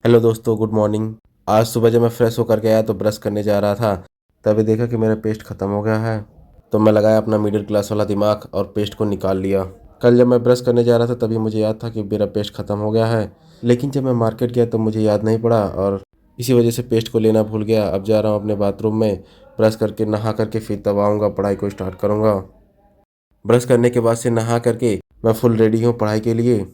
Hello दोस्तों, good morning. आज सुबह जब मैं फ्रेश होकर के आया तो ब्रश करने जा रहा था, तभी देखा कि मेरा पेस्ट ख़त्म हो गया है। तो मैं लगाया अपना मिडिल क्लास वाला दिमाग और पेस्ट को निकाल लिया। कल जब मैं ब्रश करने जा रहा था तभी मुझे याद था कि मेरा पेस्ट ख़त्म हो गया है, लेकिन जब मैं मार्केट गया तो मुझे याद नहीं पड़ा और इसी वजह से पेस्ट को लेना भूल गया। अब जा रहा हूँ अपने बाथरूम में, ब्रश करके नहा करके फिर तब आऊँगा, पढ़ाई को स्टार्ट करूँगा। ब्रश करने के बाद से नहा करके मैं फुल रेडी हूँ पढ़ाई के लिए।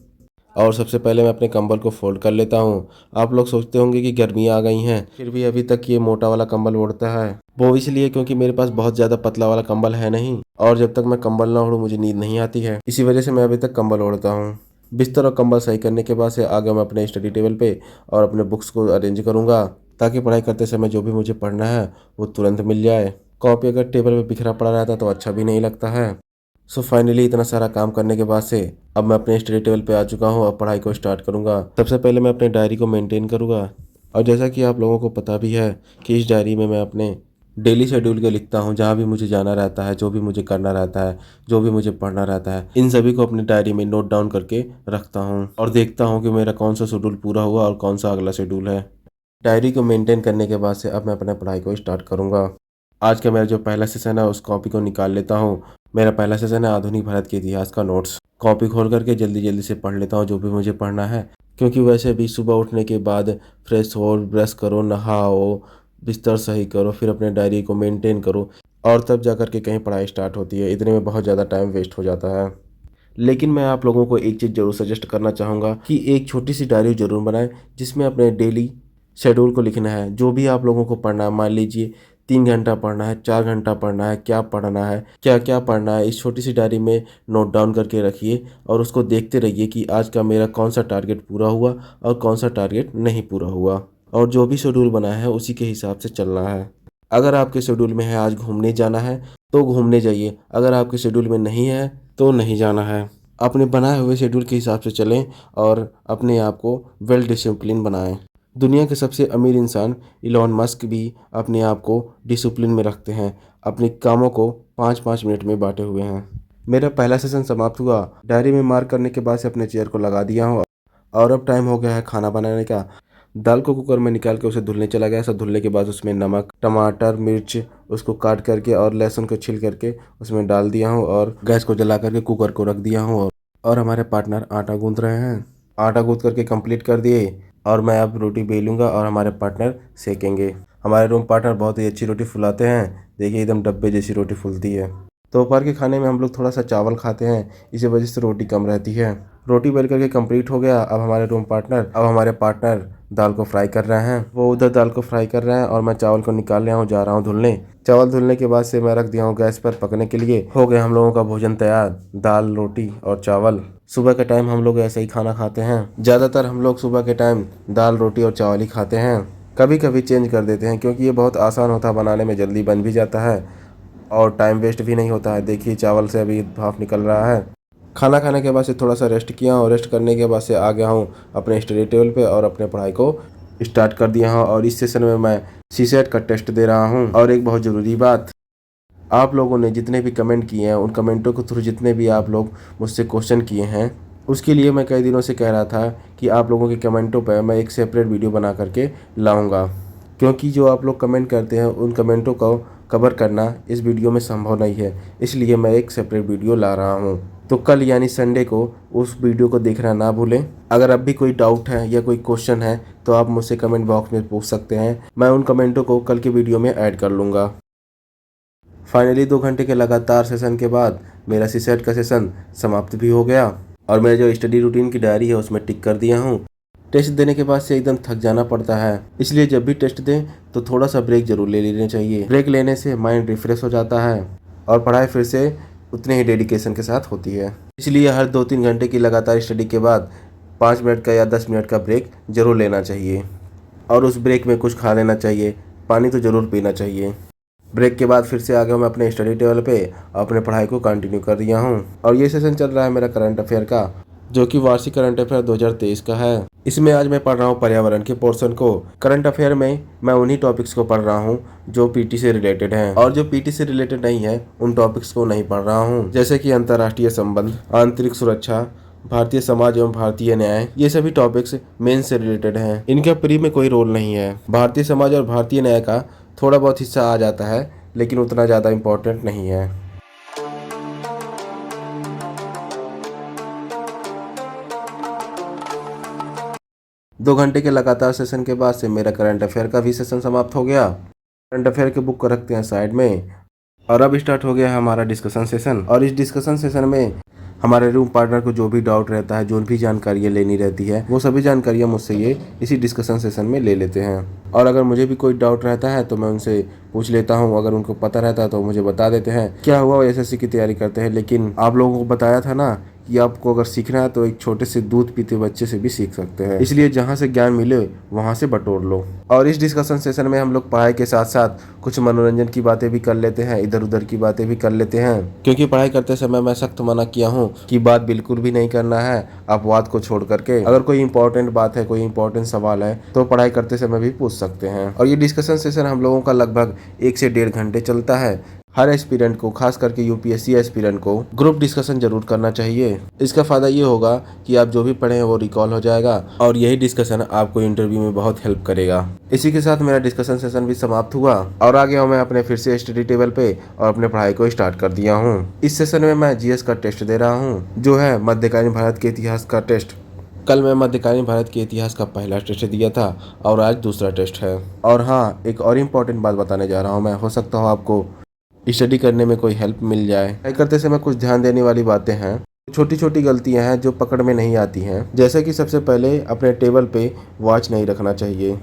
और सबसे पहले मैं अपने कंबल को फोल्ड कर लेता हूँ। आप लोग सोचते होंगे कि गर्मियाँ आ गई हैं, फिर भी अभी तक ये मोटा वाला कंबल ओढ़ता है। वो इसलिए क्योंकि मेरे पास बहुत ज़्यादा पतला वाला कंबल है नहीं, और जब तक मैं कंबल ना ओढ़ूँ मुझे नींद नहीं आती है। इसी वजह से मैं अभी तक कंबल ओढ़ता हूँ। बिस्तर और कंबल सही करने के बाद से आ गया मैं अपने स्टडी टेबल पे और अपने बुक्स को अरेंज करूँगा, ताकि पढ़ाई करते समय जो भी मुझे पढ़ना है वो तुरंत मिल जाए। कॉपी अगर टेबल पे बिखरा पड़ा रहता तो अच्छा भी नहीं लगता है। सो फाइनली इतना सारा काम करने के बाद से अब मैं अपने स्टडी टेबल पे आ चुका हूँ और पढ़ाई को स्टार्ट करूँगा। सबसे पहले मैं अपने डायरी को मेंटेन करूँगा, और जैसा कि आप लोगों को पता भी है कि इस डायरी में मैं अपने डेली शेड्यूल के लिखता हूँ। जहाँ भी मुझे जाना रहता है, जो भी मुझे करना रहता है, जो भी मुझे पढ़ना रहता है, इन सभी को अपनी डायरी में नोट डाउन करके रखता हूँ और देखता हूँ कि मेरा कौन सा शेड्यूल पूरा हुआ और कौन सा अगला शेड्यूल है। डायरी को मेंटेन करने के बाद से अब मैं अपने पढ़ाई को स्टार्ट करूँगा। आज का मेरा जो पहला सेशन है उस कॉपी को निकाल लेता हूँ। मेरा पहला सेशन है आधुनिक भारत के इतिहास का नोट्स। कॉपी खोल करके जल्दी जल्दी से पढ़ लेता हूँ जो भी मुझे पढ़ना है, क्योंकि वैसे भी सुबह उठने के बाद फ्रेश हो, ब्रश करो, नहाओ, बिस्तर सही करो, फिर अपने डायरी को मेंटेन करो और तब जा कर के कहीं पढ़ाई स्टार्ट होती है। इतने में बहुत ज़्यादा टाइम वेस्ट हो जाता है। लेकिन मैं आप लोगों को एक चीज़ ज़रूर सजेस्ट करना चाहूँगा कि एक छोटी सी डायरी ज़रूर बनाएं, जिसमें अपने डेली शेड्यूल को लिखना है। जो भी आप लोगों को पढ़ना है, मान लीजिए 3 घंटा पढ़ना है, 4 घंटा पढ़ना है, क्या पढ़ना है, क्या क्या पढ़ना है, इस छोटी सी डायरी में नोट डाउन करके रखिए और उसको देखते रहिए कि आज का मेरा कौन सा टारगेट पूरा हुआ और कौन सा टारगेट नहीं पूरा हुआ। और जो भी शेड्यूल बनाया है उसी के हिसाब से चलना है। अगर आपके शेड्यूल में है आज घूमने जाना है तो घूमने जाइए, अगर आपके शेड्यूल में नहीं है तो नहीं जाना है। अपने बनाए हुए शेड्यूल के हिसाब से चलें और अपने आप को वेल डिसिप्लिन बनाएं। दुनिया के सबसे अमीर इंसान इलॉन मस्क भी अपने आप को डिसिप्लिन में रखते हैं, अपने कामों को 5-5 मिनट में बांटे हुए हैं। मेरा पहला सेशन समाप्त हुआ। डायरी में मार्क करने के बाद से अपने चेयर को लगा दिया हूँ और अब टाइम हो गया है खाना बनाने का। दाल को कुकर में निकाल के उसे धुलने चला गया। सब धुलने के बाद उसमें नमक, टमाटर, मिर्च उसको काट करके और लहसुन को छील करके उसमें डाल दिया हूँ और गैस को जला करके कुकर को रख दिया हूँ। और हमारे पार्टनर आटा गूंथ रहे हैं। आटा गूंथ करके कंप्लीट कर दिए और मैं अब रोटी बेलूंगा और हमारे पार्टनर सेकेंगे। हमारे रूम पार्टनर बहुत ही अच्छी रोटी फुलाते हैं। देखिए एकदम डब्बे जैसी रोटी फूलती है। दोपहर के खाने में हम लोग थोड़ा सा चावल खाते हैं, इसी वजह से रोटी कम रहती है। रोटी बेल करके कंप्लीट हो गया। अब हमारे पार्टनर दाल को फ्राई कर रहे हैं। वो उधर दाल को फ्राई कर रहे हैं और मैं चावल को निकाल लिया हूँ, जा रहा हूँ धुलने। चावल धुलने के बाद से मैं रख दिया हूँ गैस पर पकने के लिए। हो गया हम लोगों का भोजन तैयार, दाल, रोटी और चावल। सुबह के टाइम हम लोग ऐसे ही खाना खाते हैं। ज़्यादातर हम लोग सुबह के टाइम दाल, रोटी और चावल ही खाते हैं। कभी कभी चेंज कर देते हैं क्योंकि ये बहुत आसान होता है बनाने में, जल्दी बन भी जाता है और टाइम वेस्ट भी नहीं होता है। देखिए चावल से अभी भाप निकल रहा है। खाना खाने के बाद से थोड़ा सा रेस्ट किया और रेस्ट करने के बाद से आ गया हूँ अपने स्टडी टेबल पे और अपने पढ़ाई को स्टार्ट कर दिया हूँ। और इस सेशन में मैं सीसेट का टेस्ट दे रहा हूँ। और एक बहुत ज़रूरी बात, आप लोगों ने जितने भी कमेंट किए हैं, उन कमेंटों के थ्रू जितने भी आप लोग मुझसे क्वेश्चन किए हैं, उसके लिए मैं कई दिनों से कह रहा था कि आप लोगों के कमेंटों पर मैं एक सेपरेट वीडियो बना करके लाऊंगा, क्योंकि जो आप लोग कमेंट करते हैं उन कमेंटों को कवर करना इस वीडियो में संभव नहीं है। इसलिए मैं एक सेपरेट वीडियो ला रहा हूँ। तो कल यानी संडे को उस वीडियो को देखना ना भूलें। अगर अब भी कोई डाउट है या कोई क्वेश्चन है तो आप मुझसे कमेंट बॉक्स में पूछ सकते हैं। मैं उन कमेंटों को कल की वीडियो में ऐड कर लूँगा। फाइनली 2 घंटे के लगातार सेशन के बाद मेरा सीसेट का सेशन समाप्त भी हो गया और मेरा जो स्टडी रूटीन की डायरी है उसमें टिक कर दिया हूँ। टेस्ट देने के बाद से एकदम थक जाना पड़ता है, इसलिए जब भी टेस्ट दें तो थोड़ा सा ब्रेक जरूर ले लेना चाहिए। ब्रेक लेने से माइंड रिफ्रेश हो जाता है और पढ़ाई फिर से उतने ही डेडिकेशन के साथ होती है। इसलिए हर 2-3 घंटे की लगातार स्टडी के बाद 5 मिनट का या 10 मिनट का ब्रेक जरूर लेना चाहिए और उस ब्रेक में कुछ खा लेना चाहिए, पानी तो ज़रूर पीना चाहिए। ब्रेक के बाद फिर से आ गया मैं अपने स्टडी टेबल पे, अपने पढ़ाई को कंटिन्यू कर दिया हूँ। और ये सेशन चल रहा है मेरा करंट अफेयर का, जो कि वार्षिक करंट अफेयर 2023 का है। इसमें आज मैं पढ़ रहा हूँ पर्यावरण के पोर्शन को। करंट अफेयर में मैं उन्हीं टॉपिक्स को पढ़ रहा हूँ जो पीटी से रिलेटेड हैं, और जो पीटी से रिलेटेड नहीं है उन टॉपिक्स को नहीं पढ़ रहा हूँ, जैसे कि अंतर्राष्ट्रीय संबंध, आंतरिक सुरक्षा, भारतीय समाज एवं भारतीय न्याय, ये सभी टॉपिक्स मेन से रिलेटेड हैं। इनके प्री में कोई रोल नहीं है। भारतीय समाज और भारतीय न्याय का थोड़ा बहुत हिस्सा आ जाता है, लेकिन उतना ज़्यादा इम्पोर्टेंट नहीं है। 2 घंटे के लगातार सेशन के बाद से मेरा करंट अफेयर का भी सेशन समाप्त हो गया। करंट अफेयर की बुक को रखते हैं साइड में, और अब स्टार्ट हो गया है हमारा डिस्कशन सेशन। और इस डिस्कशन सेशन में हमारे रूम पार्टनर को जो भी डाउट रहता है, जो भी जानकारियाँ लेनी रहती है, वो सभी जानकारियाँ मुझसे ये इसी डिस्कशन सेशन में ले लेते हैं। और अगर मुझे भी कोई डाउट रहता है तो मैं उनसे पूछ लेता हूँ। अगर उनको पता रहता है तो मुझे बता देते हैं। क्या हुआ, वो एसएससी की तैयारी करते हैं, लेकिन आप लोगों को बताया था ना कि आपको अगर सीखना है तो एक छोटे से दूध पीते बच्चे से भी सीख सकते हैं। इसलिए जहाँ से ज्ञान मिले वहाँ से बटोर लो। और इस डिस्कशन सेशन में हम लोग पढ़ाई के साथ साथ कुछ मनोरंजन की बातें भी कर लेते हैं, इधर उधर की बातें भी कर लेते हैं। क्योंकि पढ़ाई करते समय मैं सख्त मना किया हूँ कि बात बिल्कुल भी नहीं करना है अपवाद को छोड़ करके। अगर कोई इंपॉर्टेंट बात है, कोई इंपॉर्टेंट सवाल है तो पढ़ाई करते समय भी पूछ सकते हैं। और ये डिस्कशन सेशन हम लोगों का लगभग 1 से 1.5 घंटे चलता है। हर एस्पिरेंट को, खास करके यूपीएससी एस्पिरेंट को ग्रुप डिस्कशन जरूर करना चाहिए। इसका फायदा ये होगा कि आप जो भी पढ़े हैं वो रिकॉल हो जाएगा, और यही डिस्कशन आपको इंटरव्यू में बहुत हेल्प करेगा। इसी के साथ मेरा डिस्कशन सेशन भी समाप्त हुआ और आ गया हूँ मैं अपने फिर से स्टडी टेबल पे और अपने पढ़ाई को स्टार्ट कर दिया हूँ। इस सेशन में मैं जीएस का टेस्ट दे रहा हूँ, जो है मध्यकालीन भारत के इतिहास का टेस्ट। कल मैं मध्यकालीन भारत के इतिहास का पहला टेस्ट दिया था और आज दूसरा टेस्ट है। और हाँ, एक और इम्पोर्टेंट बात बताने जा रहा हूँ मैं, हो सकता हो आपको स्टडी करने में कोई हेल्प मिल जाए। पढ़ाई करते समय कुछ ध्यान देने वाली बातें हैं, छोटी छोटी गलतियां हैं जो पकड़ में नहीं आती हैं। जैसे कि सबसे पहले अपने टेबल पे वॉच नहीं रखना चाहिए,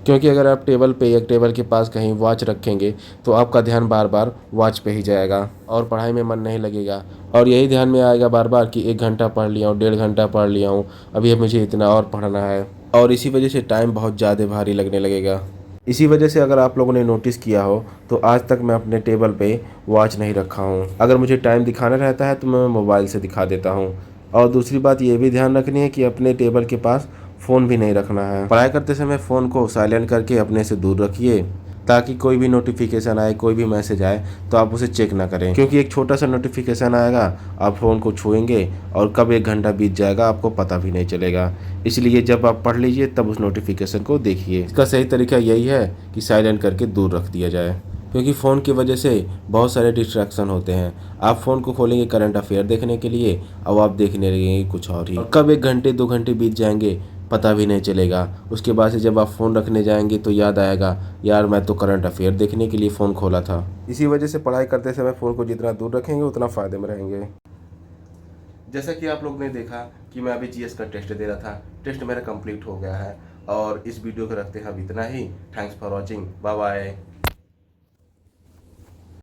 क्योंकि अगर आप टेबल पे या टेबल के पास कहीं वॉच रखेंगे तो आपका ध्यान बार बार वॉच पे ही जाएगा और पढ़ाई में मन नहीं लगेगा। और यही ध्यान में आएगा बार बार कि 1 घंटा पढ़ लिया हूँ, 1.5 घंटा पढ़ लिया हूँ, अभी अब मुझे इतना और पढ़ना है। और इसी वजह से टाइम बहुत ज़्यादा भारी लगने लगेगा। इसी वजह से अगर आप लोगों ने नोटिस किया हो तो आज तक मैं अपने टेबल पे वॉच नहीं रखा हूँ। अगर मुझे टाइम दिखाना रहता है तो मैं मोबाइल से दिखा देता हूँ। और दूसरी बात ये भी ध्यान रखनी है कि अपने टेबल के पास फ़ोन भी नहीं रखना है। पढ़ाई करते समय फ़ोन को साइलेंट करके अपने से दूर रखिए, ताकि कोई भी नोटिफिकेशन आए, कोई भी मैसेज आए तो आप उसे चेक ना करें। क्योंकि एक छोटा सा नोटिफिकेशन आएगा, आप फ़ोन को छुएंगे और कब 1 घंटा बीत जाएगा आपको पता भी नहीं चलेगा। इसलिए जब आप पढ़ लीजिए तब उस नोटिफिकेशन को देखिए। इसका सही तरीका यही है कि साइलेंट करके दूर रख दिया जाए, क्योंकि फ़ोन की वजह से बहुत सारे डिस्ट्रैक्शन होते हैं। आप फ़ोन को खोलेंगे करंट अफेयर देखने के लिए, अब आप देखने लगेंगे कुछ और ही। और कब 1 घंटे 2 घंटे बीत जाएंगे पता भी नहीं चलेगा। उसके बाद से जब आप फ़ोन रखने जाएंगे तो याद आएगा, यार मैं तो करंट अफेयर देखने के लिए फ़ोन खोला था। इसी वजह से पढ़ाई करते समय फ़ोन को जितना दूर रखेंगे उतना फ़ायदे में रहेंगे। जैसा कि आप लोग ने देखा कि मैं अभी जीएस का टेस्ट दे रहा था, टेस्ट मेरा कंप्लीट हो गया है। और इस वीडियो को रखते हैं अब इतना ही। Thanks for watching, bye bye.